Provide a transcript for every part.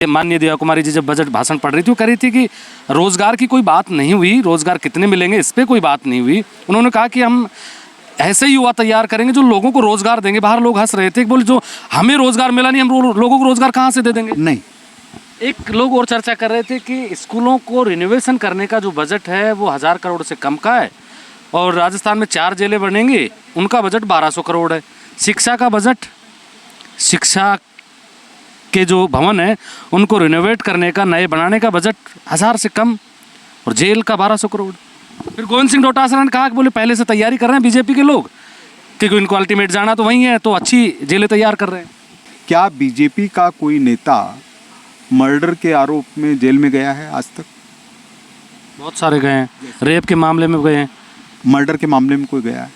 माननीय दिव्या कुमारी जी जब बजट भाषण पढ़ रही थी, वो कह रही थी कि रोजगार की कोई बात नहीं हुई, रोजगार कितने मिलेंगे इस पे कोई बात नहीं हुई। उन्होंने कहा कि हम ऐसे ही युवा तैयार करेंगे जो लोगों को रोजगार देंगे। बाहर लोग हंस रहे थे, बोले जो हमें रोजगार मिला नहीं, हम लोगों को रोजगार कहाँ से दे देंगे। नहीं, एक लोग और चर्चा कर रहे थे कि स्कूलों को रिनोवेशन करने का जो बजट है वो 1000 करोड़ से कम का है, और राजस्थान में 4 जेलें बनेंगी, उनका बजट 1200 करोड़ है। शिक्षा का बजट, शिक्षा के जो भवन है उनको रिनोवेट करने का, नए बनाने का बजट 1000 से कम, और जेल का 1200 करोड़। फिर गोविंद सिंह डोटासरा ने कहा कि बोले पहले से तैयारी कर रहे हैं बीजेपी के लोग, क्योंकि इनको अल्टीमेट जाना तो वहीं है, तो अच्छी जेलें तैयार कर रहे हैं। क्या बीजेपी का कोई नेता मर्डर के आरोप में जेल में गया है आज तक? बहुत सारे गए हैं, रेप के मामले में गए हैं। मर्डर के मामले में कोई गया है?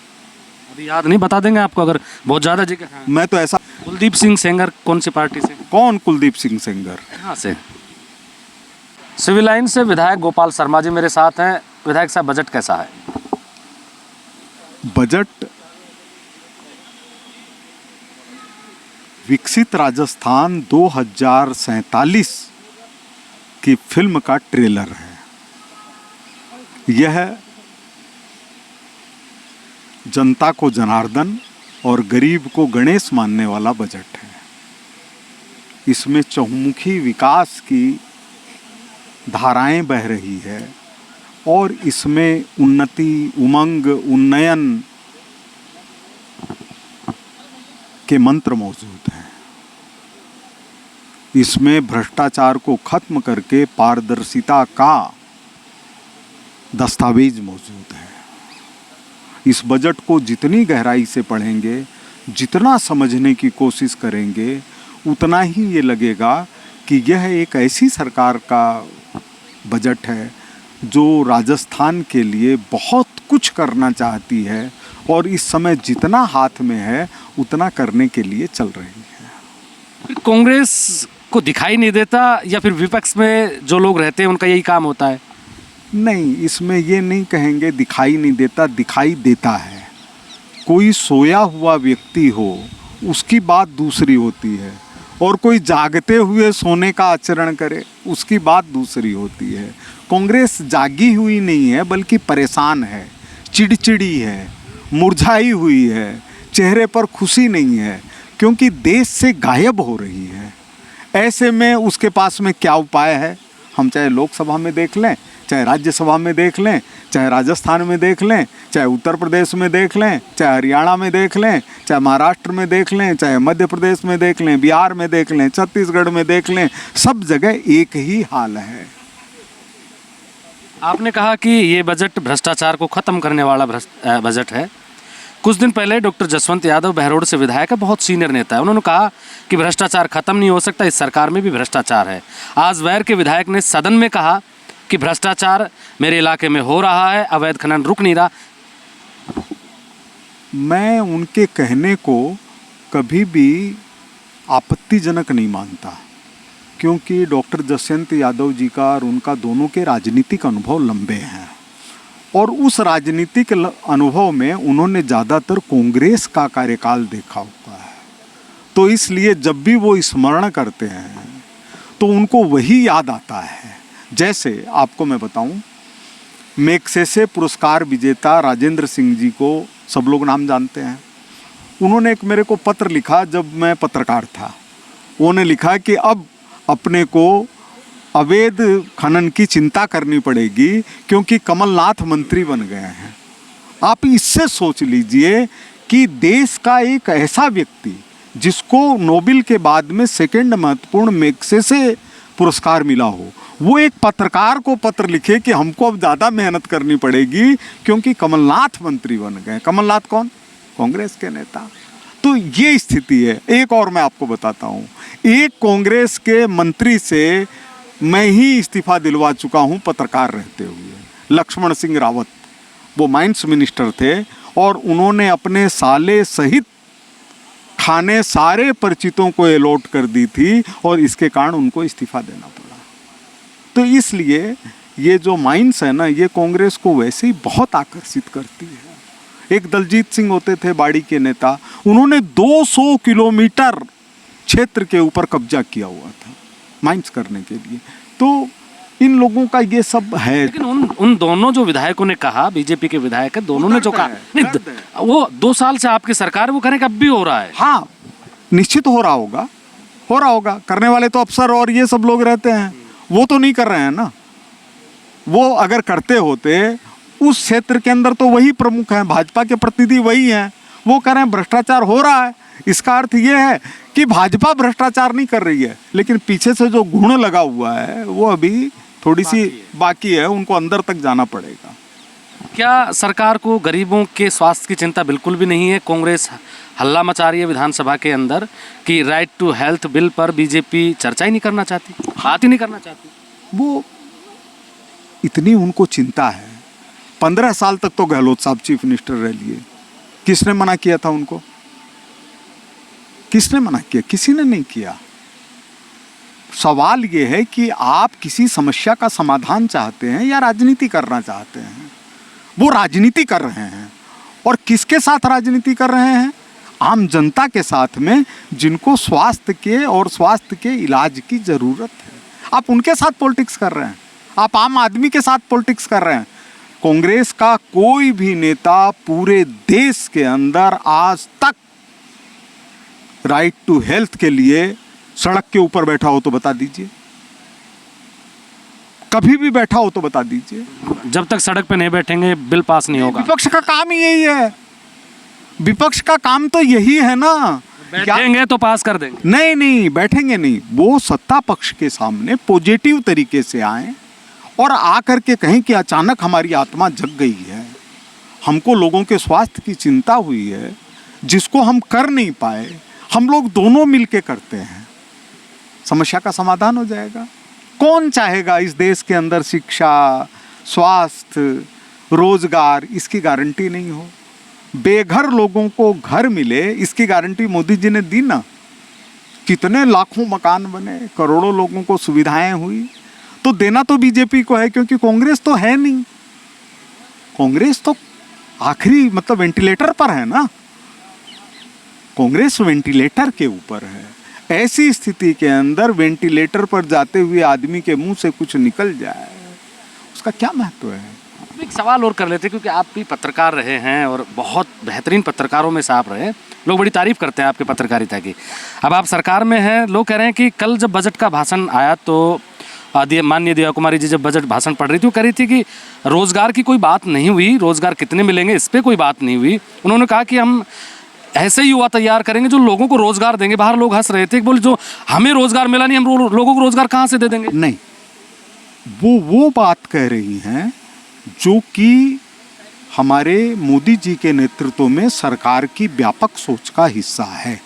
अभी याद नहीं, बता देंगे आपको अगर बहुत ज़्यादा जगह। हाँ। मैं तो ऐसा। कुलदीप सिंह सेंगर कौन सी पार्टी से? कौन कुलदीप सिंह सेंगर? कहाँ से? सिविल लाइन से विधायक गोपाल शर्मा जी मेरे साथ हैं। विधायक साहब, बजट कैसा है? बजट विकसित राजस्थान 2047 की फिल्म का ट्रेलर है। यह जनता को जनार्दन और गरीब को गणेश मानने वाला बजट है। इसमें चहुमुखी विकास की धाराएं बह रही है और इसमें उन्नति, उमंग, उन्नयन के मंत्र मौजूद हैं। इसमें भ्रष्टाचार को खत्म करके पारदर्शिता का दस्तावेज मौजूद है। इस बजट को जितनी गहराई से पढ़ेंगे, जितना समझने की कोशिश करेंगे, उतना ही ये लगेगा कि यह एक ऐसी सरकार का बजट है जो राजस्थान के लिए बहुत कुछ करना चाहती है और इस समय जितना हाथ में है उतना करने के लिए चल रही है। कांग्रेस को दिखाई नहीं देता, या फिर विपक्ष में जो लोग रहते हैं उनका यही काम होता है? नहीं, इसमें ये नहीं कहेंगे दिखाई नहीं देता, दिखाई देता है। कोई सोया हुआ व्यक्ति हो उसकी बात दूसरी होती है, और कोई जागते हुए सोने का आचरण करे उसकी बात दूसरी होती है। कांग्रेस जागी हुई नहीं है बल्कि परेशान है, चिड़चिड़ी है, मुरझाई हुई है, चेहरे पर खुशी नहीं है, क्योंकि देश से गायब हो रही है। ऐसे में उसके पास में क्या उपाय है? हम चाहे लोकसभा में देख लें, चाहे राज्यसभा में देख लें, चाहे राजस्थान में देख लें, चाहे उत्तर प्रदेश में देख लें, चाहे हरियाणा में देख लें, चाहे महाराष्ट्र में देख लें, चाहे मध्य प्रदेश में देख लें, बिहार में देख लें, छत्तीसगढ़ में देख लें, सब जगह एक ही हाल है। आपने कहा कि ये बजट भ्रष्टाचार को खत्म करने वाला बजट है। कुछ दिन पहले डॉक्टर जसवंत यादव बहरोड से विधायक है, बहुत सीनियर नेता है, उन्होंने कहा कि भ्रष्टाचार खत्म नहीं हो सकता, इस सरकार में भी भ्रष्टाचार है। आज वैर के विधायक ने सदन में कहा कि भ्रष्टाचार मेरे इलाके में हो रहा है, अवैध खनन रुक नहीं रहा। मैं उनके कहने को कभी भी आपत्तिजनक नहीं मानता, क्योंकि डॉक्टर जसवंत यादव जी का और उनका दोनों के राजनीतिक अनुभव लंबे हैं, और उस राजनीतिक अनुभव में उन्होंने ज़्यादातर कांग्रेस का कार्यकाल देखा हुआ है। तो इसलिए जब भी वो स्मरण करते हैं तो उनको वही याद आता है। जैसे आपको मैं बताऊं, मैग्सेसे पुरस्कार विजेता राजेंद्र सिंह जी को सब लोग नाम जानते हैं। उन्होंने एक मेरे को पत्र लिखा जब मैं पत्रकार था। उन्होंने लिखा कि अब अपने को अवैध खनन की चिंता करनी पड़ेगी क्योंकि कमलनाथ मंत्री बन गए हैं। आप इससे सोच लीजिए कि देश का एक ऐसा व्यक्ति जिसको नोबेल के बाद में सेकंड महत्वपूर्ण मैग्सेसे पुरस्कार मिला हो, वो एक पत्रकार को पत्र लिखे कि हमको अब ज़्यादा मेहनत करनी पड़ेगी क्योंकि कमलनाथ मंत्री बन गए। कमलनाथ कौन? कांग्रेस के नेता। तो ये स्थिति है। एक और मैं आपको बताता हूँ, एक कांग्रेस के मंत्री से मैं ही इस्तीफा दिलवा चुका हूँ पत्रकार रहते हुए। लक्ष्मण सिंह रावत, वो माइंस मिनिस्टर थे, और उन्होंने अपने साले सहित खाने सारे परिचितों को अलॉट कर दी थी, और इसके कारण उनको इस्तीफा देना पड़ा। तो इसलिए ये जो माइंस है ना, ये कांग्रेस को वैसे ही बहुत आकर्षित करती है। एक दलजीत सिंह होते थे बाड़ी के नेता, उन्होंने 200 किलोमीटर क्षेत्र के ऊपर कब्जा किया हुआ था, माइंस करने के लिए। तो इन लोगों का ये सब है। लेकिन उन दोनों जो विधायकों ने कहा, बीजेपी के विधायक है, दोनों ने जो कहा, नहीं दर्द है। वो 2 साल से आपकी सरकार, वो कह रहे हैं कि अब भी हो रहा है। हाँ, निश्चित हो रहा होगा। करने वाले तो अफसर और ये सब लोग रहते हैं, वो तो नहीं कर रहे हैं ना। वो अगर करते होते, उस क्षेत्र के अंदर तो वही प्रमुख हैं, भाजपा के प्रतिनिधि वही हैं, वो कह रहे हैं भ्रष्टाचार हो रहा है। इसका अर्थ ये है कि भाजपा भ्रष्टाचार नहीं कर रही है, लेकिन पीछे से जो गुण लगा हुआ है वो अभी थोड़ी सी बाकी है, उनको अंदर तक जाना पड़ेगा। क्या सरकार को गरीबों के स्वास्थ्य की चिंता बिल्कुल भी नहीं है? कांग्रेस हल्ला मचा रही है विधानसभा के अंदर कि राइट टू हेल्थ बिल पर बीजेपी चर्चा ही नहीं करना चाहती, बात ही नहीं करना चाहती। वो इतनी उनको चिंता है। 15 साल तक तो गहलोत साहब चीफ मिनिस्टर रह लिए, किसने मना किया था उनको? किसने मना किया? किसी ने नहीं किया। सवाल ये है कि आप किसी समस्या का समाधान चाहते हैं या राजनीति करना चाहते हैं। वो राजनीति कर रहे हैं, और किसके साथ राजनीति कर रहे हैं? आम जनता के साथ में, जिनको स्वास्थ्य के और स्वास्थ्य के इलाज की जरूरत है। आप उनके साथ पॉलिटिक्स कर रहे हैं, आप आम आदमी के साथ पॉलिटिक्स कर रहे हैं। कांग्रेस का कोई भी नेता पूरे देश के अंदर आज तक राइट टू हेल्थ के लिए सड़क के ऊपर बैठा हो तो बता दीजिए, कभी भी बैठा हो तो बता दीजिए। जब तक सड़क पे नहीं बैठेंगे बिल पास नहीं होगा। विपक्ष का काम ही यही है, विपक्ष का काम तो यही है ना। बैठेंगे तो पास कर देंगे। नहीं, बैठेंगे नहीं। वो सत्ता पक्ष के सामने पॉजिटिव तरीके से आए और आकर के कहें कि अचानक हमारी आत्मा जग गई है, हमको लोगों के स्वास्थ्य की चिंता हुई है, जिसको हम कर नहीं पाए, हम लोग दोनों मिलके करते हैं, समस्या का समाधान हो जाएगा। कौन चाहेगा इस देश के अंदर शिक्षा, स्वास्थ्य, रोजगार, इसकी गारंटी नहीं हो? बेघर लोगों को घर मिले, इसकी गारंटी मोदी जी ने दी ना। कितने लाखों मकान बने, करोड़ों लोगों को सुविधाएं हुई। तो देना तो बीजेपी को है, क्योंकि कांग्रेस तो है नहीं। कांग्रेस तो आखिरी मतलब वेंटिलेटर पर है ना। कांग्रेस वेंटिलेटर के ऊपर है। ऐसी स्थिति के अंदर वेंटिलेटर पर जाते हुए आदमी के मुंह से कुछ निकल जाए, उसका क्या महत्व है? एक सवाल और कर लेते, क्योंकि आप भी पत्रकार रहे हैं और बहुत बेहतरीन पत्रकारों में से आप रहे, लोग बड़ी तारीफ करते हैं आपके पत्रकारिता की। अब आप सरकार में हैं, लोग कह रहे हैं कि कल जब बजट का भाषण आया तो माननीय दिव्या कुमारी जी जब बजट भाषण पढ़ रही थी, वो कह रही थी कि रोजगार की कोई बात नहीं हुई, रोजगार कितने मिलेंगे इस पर कोई बात नहीं हुई। उन्होंने कहा कि हम ऐसे ही युवा तैयार करेंगे जो लोगों को रोजगार देंगे। बाहर लोग हंस रहे थे, बोले जो हमें रोजगार मिला नहीं, हम लोगों को रोजगार कहाँ से दे देंगे? नहीं, वो बात कह रही हैं जो कि हमारे मोदी जी के नेतृत्व में सरकार की व्यापक सोच का हिस्सा है,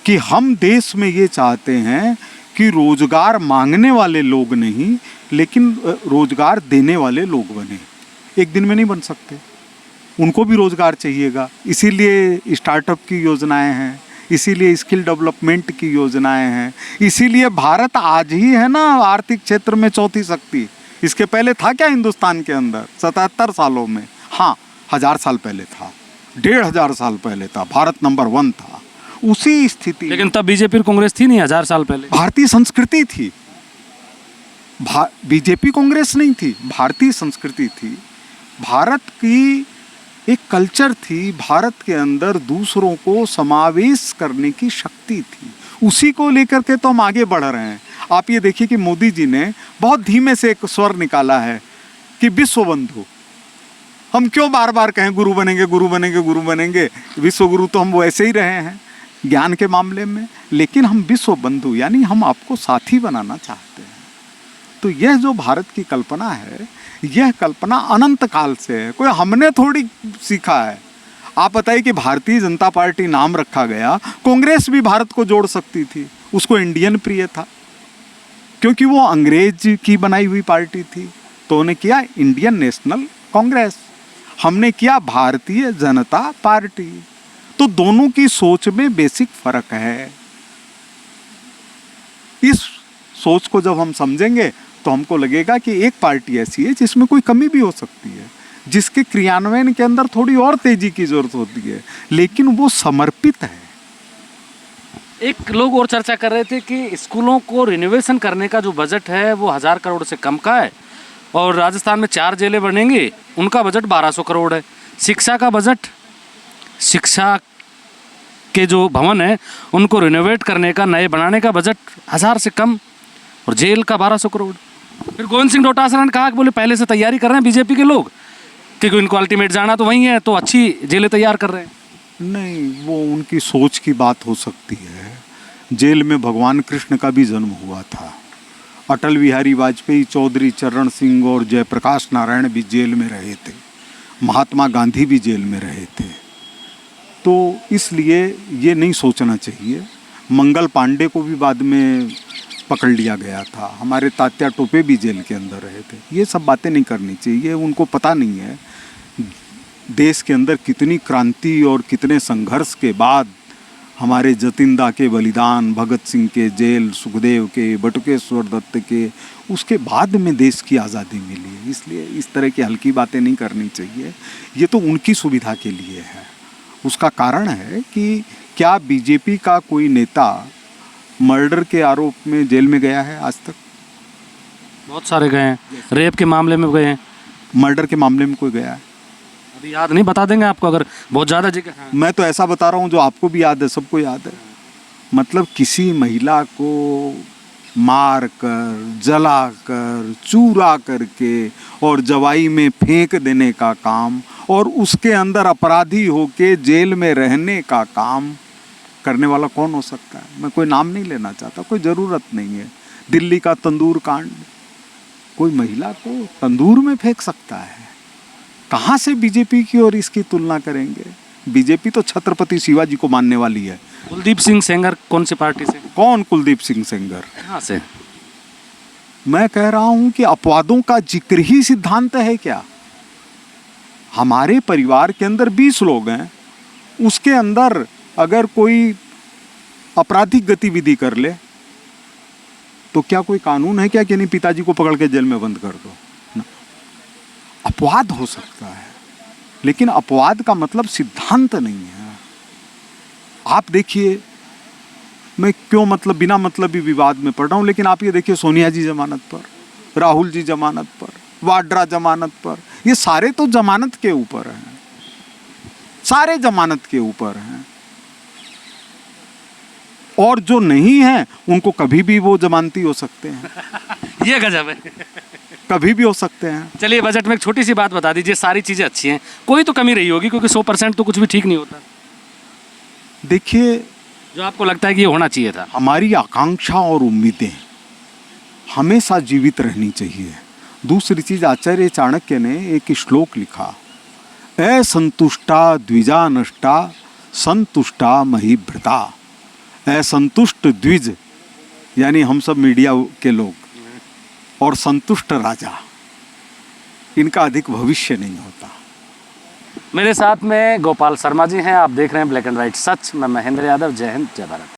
कि हम देश में ये चाहते हैं कि रोजगार मांगने वाले लोग नहीं, लेकिन रोजगार देने वाले लोग बने। एक दिन में नहीं बन सकते, उनको भी रोजगार चाहिएगा। इसीलिए स्टार्टअप की योजनाएं हैं, इसीलिए स्किल डेवलपमेंट की योजनाएं हैं, इसीलिए भारत आज ही है ना आर्थिक क्षेत्र में चौथी शक्ति। इसके पहले था क्या हिंदुस्तान के अंदर 77 सालों में? हाँ, 1000 साल पहले था, 1500 साल पहले था, भारत नंबर 1 था। उसी स्थिति, लेकिन तब बीजेपी और कांग्रेस थी नहीं 1000 साल पहले। भारतीय संस्कृति थी, बीजेपी कांग्रेस नहीं थी, भारतीय संस्कृति थी। भारत की एक कल्चर थी, भारत के अंदर दूसरों को समावेश करने की शक्ति थी। उसी को लेकर के तो हम आगे बढ़ रहे हैं। आप ये देखिए कि मोदी जी ने बहुत धीमे से एक स्वर निकाला है कि विश्व बंधु। हम क्यों बार बार कहें गुरु बनेंगे, गुरु बनेंगे, गुरु बनेंगे? विश्व गुरु तो हम वैसे ही रहे हैं ज्ञान के मामले में, लेकिन हम विश्व बंधु यानी हम आपको साथी बनाना चाहते हैं। तो यह जो भारत की कल्पना है, यह कल्पना अनंत काल से है, कोई हमने थोड़ी सीखा है। आप बताइए कि भारतीय जनता पार्टी नाम रखा गया, कांग्रेस भी भारत को जोड़ सकती थी, उसको इंडियन प्रिय था, क्योंकि वो अंग्रेज की बनाई हुई पार्टी थी। तो उन्हें किया इंडियन नेशनल कांग्रेस, हमने किया भारतीय जनता पार्टी। तो दोनों की सोच में बेसिक फर्क है। इस सोच को जब हम समझेंगे तो हमको लगेगा कि एक पार्टी ऐसी है जिसमें कोई कमी भी हो सकती है, जिसके क्रियान्वयन के अंदर थोड़ी और तेजी की जरूरत होती है, लेकिन वो समर्पित है। एक लोग और चर्चा कर रहे थे कि स्कूलों को रिनोवेशन करने का जो बजट है वो 1000 करोड़ से कम का है और राजस्थान में 4 जेलें बनेंगी, उनका बजट 1200 करोड़ है। शिक्षा का बजट, शिक्षा के जो भवन है उनको रिनोवेट करने का, नए बनाने का बजट 1000 से कम और जेल का 1200 करोड़। फिर गोविंद सिंह डोटासरा ने कहा कि बोले पहले से तैयारी कर रहे हैं बीजेपी के लोग, क्योंकि इनको अल्टीमेट जाना तो वहीं है, तो अच्छी जेलें तैयार कर रहे हैं। नहीं, वो उनकी सोच की बात हो सकती है। जेल में भगवान कृष्ण का भी जन्म हुआ था। अटल बिहारी वाजपेयी, चौधरी चरण सिंह और जयप्रकाश नारायण भी जेल में रहे थे। महात्मा गांधी भी जेल में रहे थे। तो इसलिए ये नहीं सोचना चाहिए। मंगल पांडे को भी बाद में पकड़ लिया गया था। हमारे तात्या टोपे भी जेल के अंदर रहे थे। ये सब बातें नहीं करनी चाहिए। उनको पता नहीं है देश के अंदर कितनी क्रांति और कितने संघर्ष के बाद हमारे जतिन के बलिदान, भगत सिंह के जेल, सुखदेव के, बटुकेश्वर दत्त के, उसके बाद में देश की आज़ादी मिली है। इसलिए इस तरह की हल्की बातें नहीं करनी चाहिए। ये तो उनकी सुविधा के लिए है। उसका कारण है कि क्या बीजेपी का कोई नेता मर्डर के आरोप में जेल में गया है आज तक? बहुत सारे गए हैं, रेप के मामले में गए हैं। मर्डर के मामले में कोई गया है? अभी याद नहीं, बता देंगे आपको अगर बहुत ज़्यादा जगह। हाँ। मैं तो ऐसा बता रहा हूँ जो आपको भी याद है, सबको याद है। मतलब किसी महिला को मार कर, जला कर, चूरा करके और जवाई में फेंक देने का काम और उसके अंदर अपराधी होके जेल में रहने का काम करने वाला कौन हो सकता है? मैं कोई नाम नहीं लेना चाहता, कोई ज़रूरत नहीं है। दिल्ली का तंदूर कांड, कोई महिला को तंदूर में फेंक सकता है? कहाँ से बीजेपी की और इसकी तुलना करेंगे? बीजेपी तो छत्रपति शिवाजी को मानने वाली है। कुलदीप सिंह सेंगर कौन सी पार्टी से? कौन कुलदीप सिंह सेंगर? कहाँ से? मैं कह रहा हूं कि अपवादों का जिक्र ही सिद्धांत है क्या? हमारे परिवार के अंदर 20 लोग हैं, उसके अंदर अगर कोई आपराधिक गतिविधि कर ले तो क्या कोई कानून है क्या कि नहीं पिताजी को पकड़ के जेल में बंद कर दो? ना। अपवाद हो सकता है, लेकिन अपवाद का मतलब सिद्धांत नहीं है। आप देखिए, मैं क्यों मतलब बिना मतलब भी विवाद में पड़ रहा हूं, लेकिन आप ये देखिए, सोनिया जी जमानत पर, राहुल जी जमानत पर, वाड्रा जमानत पर, ये सारे तो जमानत के ऊपर हैं, सारे जमानत के ऊपर हैं। और जो नहीं है उनको कभी भी वो जमानती हो सकते हैं। ये गजब है। कभी भी हो सकते हैं। चलिए, बजट में एक छोटी सी बात बता दीजिए। सारी चीज़ें अच्छी हैं, कोई तो कमी रही होगी, क्योंकि 100% तो कुछ भी ठीक नहीं होता। देखिए, जो आपको लगता है कि ये होना चाहिए था। हमारी आकांक्षा और उम्मीदें हमेशा जीवित रहनी चाहिए। दूसरी चीज, आचार्य चाणक्य ने एक श्लोक लिखा, असंतुष्टा द्विजा नष्टा संतुष्टा महीभृता। असंतुष्ट द्विज यानी हम सब मीडिया के लोग, और संतुष्ट राजा, इनका अधिक भविष्य नहीं होता। मेरे साथ में गोपाल शर्मा जी हैं। आप देख रहे हैं ब्लैक एंड व्हाइट सच। मैं महेंद्र यादव। जय हिंद, जय भारत।